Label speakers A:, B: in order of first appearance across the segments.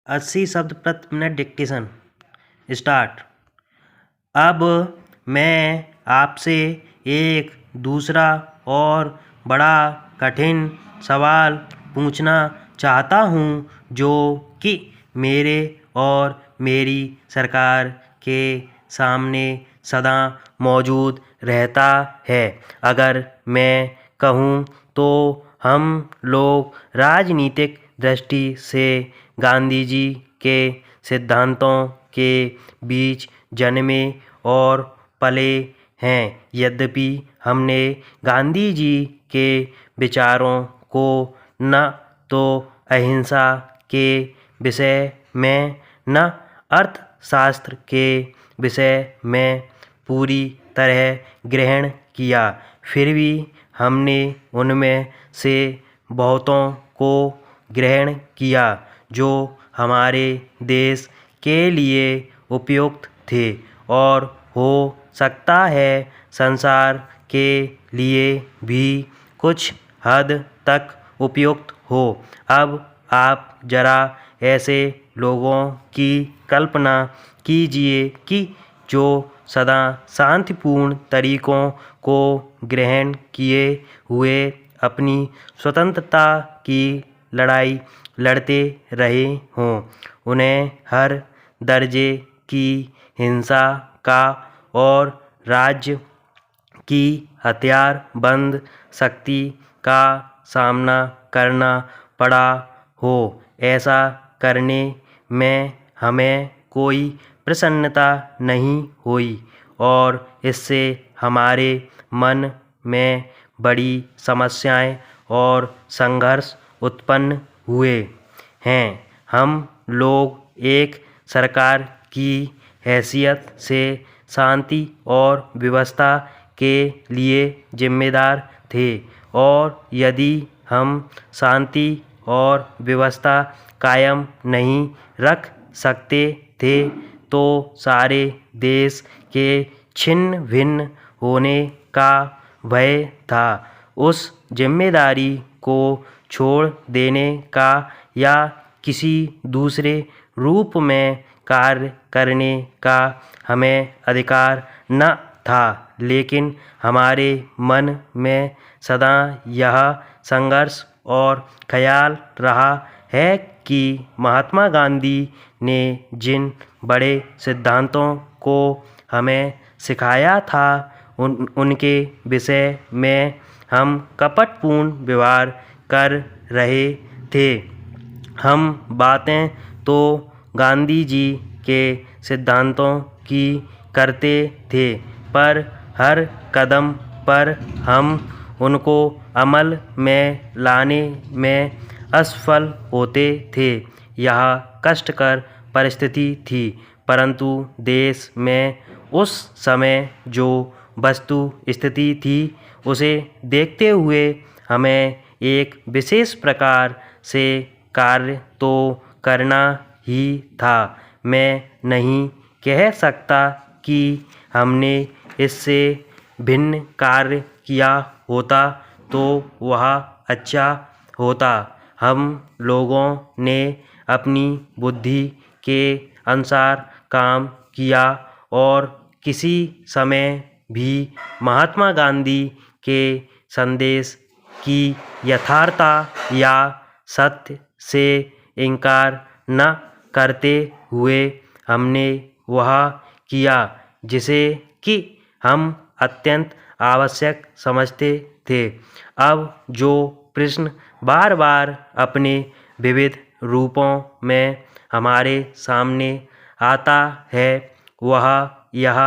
A: 80 शब्द प्रति minute dictation start. अब मैं आपसे एक दूसरा और बड़ा कठिन सवाल पूछना चाहता हूँ जो कि मेरे और मेरी सरकार के सामने सदा मौजूद रहता है। अगर मैं कहूँ तो हम लोग राजनीतिक दृष्टि से गांधी जी के सिद्धांतों के बीच जन्मे और पले हैं। यद्यपि हमने गांधी जी के विचारों को न तो अहिंसा के विषय में न अर्थशास्त्र के विषय में पूरी तरह ग्रहण किया, फिर भी हमने उनमें से बहुतों को ग्रहण किया जो हमारे देश के लिए उपयुक्त थे और हो सकता है संसार के लिए भी कुछ हद तक उपयुक्त हो। अब आप जरा ऐसे लोगों की कल्पना कीजिए कि जो सदा शांतिपूर्ण तरीकों को ग्रहण किए हुए अपनी स्वतंत्रता की लड़ाई लड़ते रहे हों। उन्हें हर दर्जे की हिंसा का और राज्य की हथियारबंद शक्ति का सामना करना पड़ा हो। ऐसा करने में हमें कोई प्रसन्नता नहीं हुई और इससे हमारे मन में बड़ी समस्याएं और संघर्ष उत्पन्न हुए हैं। हम लोग एक सरकार की हैसियत से शांति और व्यवस्था के लिए जिम्मेदार थे और यदि हम शांति और व्यवस्था कायम नहीं रख सकते थे तो सारे देश के छिन्न भिन्न होने का भय था। उस जिम्मेदारी को छोड़ देने का या किसी दूसरे रूप में कार्य करने का हमें अधिकार न था, लेकिन हमारे मन में सदा यह संघर्ष और ख्याल रहा है कि महात्मा गांधी ने जिन बड़े सिद्धांतों को हमें सिखाया था उनके विषय में हम कपटपूर्ण व्यवहार कर रहे थे। हम बातें तो गांधी जी के सिद्धांतों की करते थे पर हर कदम पर हम उनको अमल में लाने में असफल होते थे। यह कष्टकर परिस्थिति थी, परंतु देश में उस समय जो वस्तु स्थिति थी उसे देखते हुए हमें एक विशेष प्रकार से कार्य तो करना ही था। मैं नहीं कह सकता कि हमने इससे भिन्न कार्य किया होता तो वह अच्छा होता। हम लोगों ने अपनी बुद्धि के अनुसार काम किया और किसी समय भी महात्मा गांधी के संदेश की यथार्थता या सत्य से इनकार न करते हुए हमने वह किया जिसे कि हम अत्यंत आवश्यक समझते थे। अब जो प्रश्न बार बार अपने विविध रूपों में हमारे सामने आता है वह यह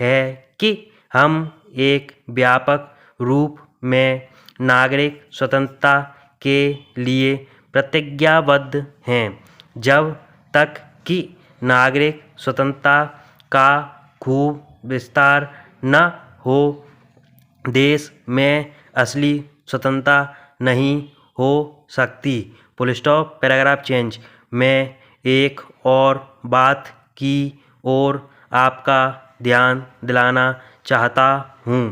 A: है कि हम एक व्यापक रूप में नागरिक स्वतंत्रता के लिए प्रतिज्ञाबद्ध हैं। जब तक कि नागरिक स्वतंत्रता का खूब विस्तार न हो, देश में असली स्वतंत्रता नहीं हो सकती। Full stop, paragraph change. मैं एक और बात की ओर आपका ध्यान दिलाना चाहता हूँ।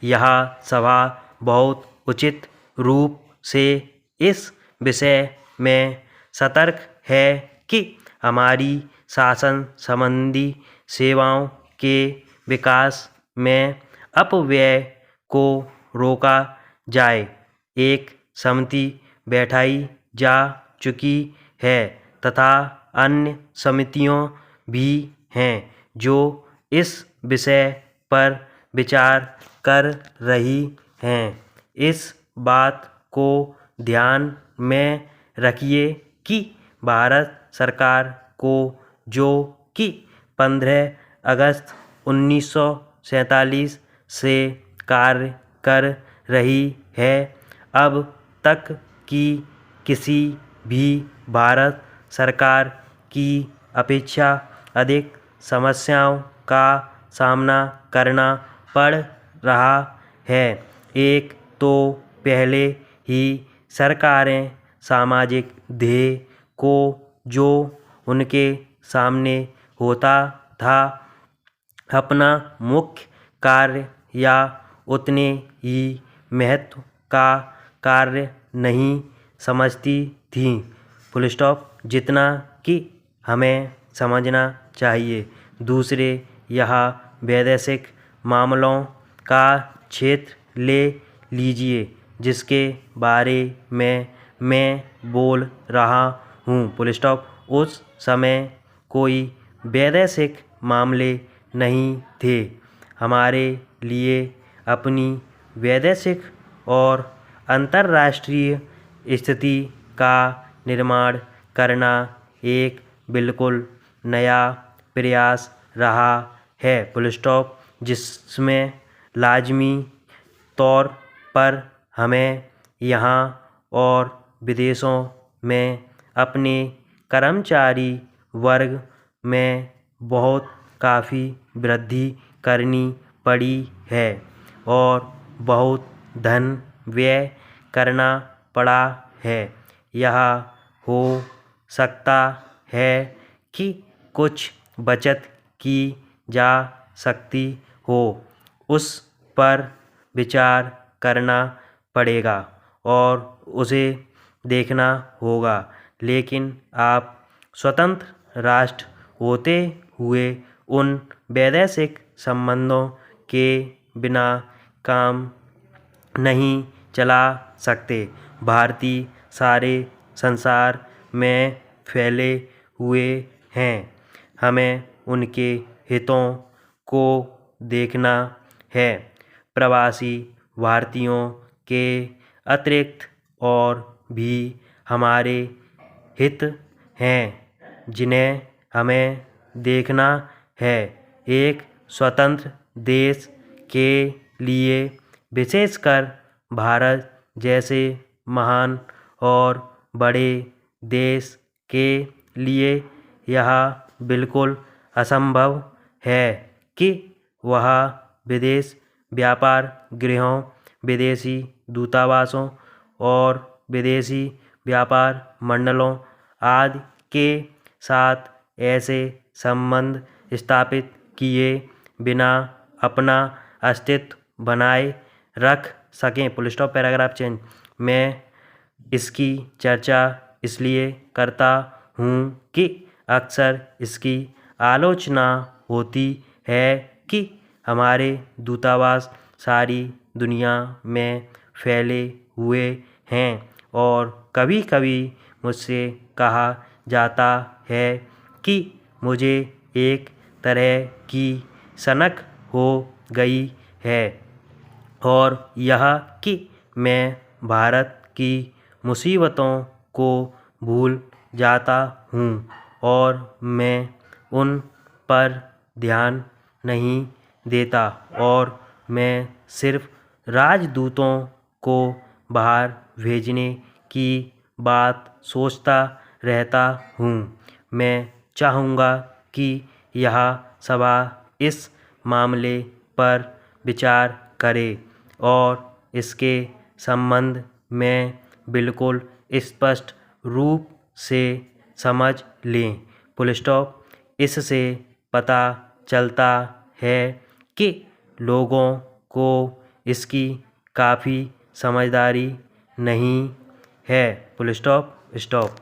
A: यह सभा बहुत उचित रूप से इस विषय में सतर्क है कि हमारी शासन संबंधी सेवाओं के विकास में अपव्यय को रोका जाए। एक समिति बैठाई जा चुकी है तथा अन्य समितियों भी हैं जो इस विषय पर विचार कर रही हैं। इस बात को ध्यान में रखिए कि भारत सरकार को जो कि 15 अगस्त 1947 से कार्य कर रही है, अब तक की किसी भी भारत सरकार की अपेक्षा अधिक समस्याओं का सामना करना पड़ रहा है। एक तो पहले ही सरकारें सामाजिक ध्येय को जो उनके सामने होता था अपना मुख्य कार्य या उतने ही महत्व का कार्य नहीं समझती थी। Full stop. जितना कि हमें समझना चाहिए। दूसरे यहाँ वैदेशिक मामलों का क्षेत्र ले लीजिए जिसके बारे में मैं बोल रहा हूँ। Full stop. उस समय कोई वैदेशिक मामले नहीं थे। हमारे लिए अपनी वैदेशिक और अंतर्राष्ट्रीय स्थिति का निर्माण करना एक बिल्कुल नया प्रयास रहा है। Full stop. जिसमें लाजमी तौर पर हमें यहाँ और विदेशों में अपने कर्मचारी वर्ग में बहुत काफ़ी वृद्धि करनी पड़ी है और बहुत धन व्यय करना पड़ा है। यह हो सकता है कि कुछ बचत की जा सकती हो, उस पर विचार करना पड़ेगा और उसे देखना होगा। लेकिन आप स्वतंत्र राष्ट्र होते हुए उन वैदेशिक संबंधों के बिना काम नहीं चला सकते। भारतीय सारे संसार में फैले हुए हैं। हमें उनके हितों को देखना है। प्रवासी भारतीयों के अतिरिक्त और भी हमारे हित हैं जिन्हें हमें देखना है। एक स्वतंत्र देश के लिए विशेषकर भारत जैसे महान और बड़े देश के लिए यह बिल्कुल असंभव है कि वह विदेश व्यापार गृहों, विदेशी दूतावासों और विदेशी व्यापार मंडलों आदि के साथ ऐसे संबंध स्थापित किए बिना अपना अस्तित्व बनाए रख सकें। Full stop. Paragraph change. मैं इसकी चर्चा इसलिए करता हूँ कि अक्सर इसकी आलोचना होती है कि हमारे दूतावास सारी दुनिया में फैले हुए हैं और कभी-कभी मुझसे कहा जाता है कि मुझे एक तरह की सनक हो गई है और यह कि मैं भारत की मुसीबतों को भूल जाता हूँ और मैं उन पर ध्यान नहीं देता और मैं सिर्फ राजदूतों को बाहर भेजने की बात सोचता रहता हूँ। मैं चाहूँगा कि यह सभा इस मामले पर विचार करे और इसके संबंध में बिल्कुल स्पष्ट रूप से समझ लें। Full stop. इससे पता चलता है कि लोगों को इसकी काफ़ी समझदारी नहीं है। Full stop. स्टॉप।